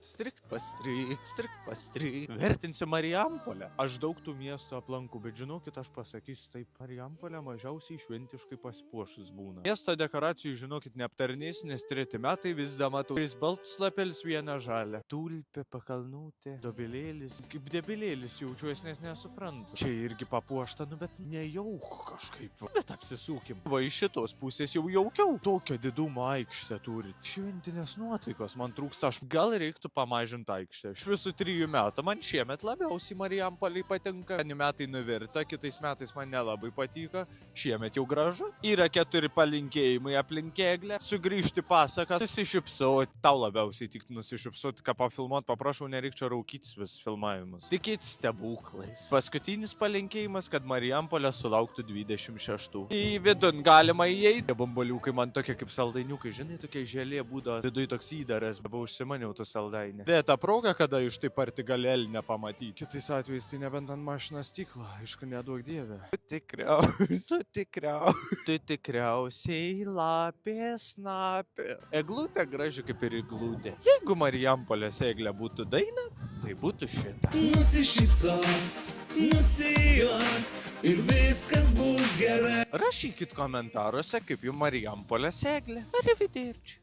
Strikt pastry. Vertinsi Marijampolę. Aš daug tų miestų aplankų, bet žinokit, aš pasakysiu, taip Marijampolė mažiausiai šventiškai pasipuošus būna. Miesto dekoracijų, žinokit, neaptarnės, nes 3 metai vis dar matau 3 baltus lapelius, 1 žalią. Tulpė, pakalnutė, dobelėlis. Kaip debilėlis jaučiuosi, nes nesuprantu. Čia irgi papuošta, bet nejauku kažkaip. Bet apsisūkim. Va iš šitos pusės jau jaukiau. Tokio didumo aikštę turit. Šventinės nuotaikos man trūksta. Aš gal reiktų pamažinti aikštę. Iš visų 3 metų man šiemet labiausiai Marijampolė patinka. Vieni metai nuvirta, kitais metais man nelabai patiko. Šiemet jau gražu. Yra 4 palinkėjimai aplink eglę. Sugrįžti pasakas, nusišypsoti. Tau labiausiai tik nusišypsoti, ką pafilmuot, paprašau, nereikčia raukytis vis filmavimus. Tikėt stebuklais. Paskutinis palinkėjimas, kad Marijampolė sulauktų 26. Į vidun galima įeiti. Bambaliukai man tokie kaip saldainiukai, žinai, tokie želė būdo. Viduj toks įdaras, beba užsimaniau tų saldainių. Bet ta proga, kada iš taip arti gali elnę pamatyti. Kitais atvejais tai nebent ant mašinos stiklo, aišku, neduok dievę. Tu tikriausiai lapė snapė. Eglutė graži kaip ir eglutė. Jeigu Marijampolės eglė būtų daina, tai būtų šita. Nusišypsok, nusijuok ir viskas bus gerai. Rašykit komentaruose, kaip jums Marijampolės eglė. Arrivederci.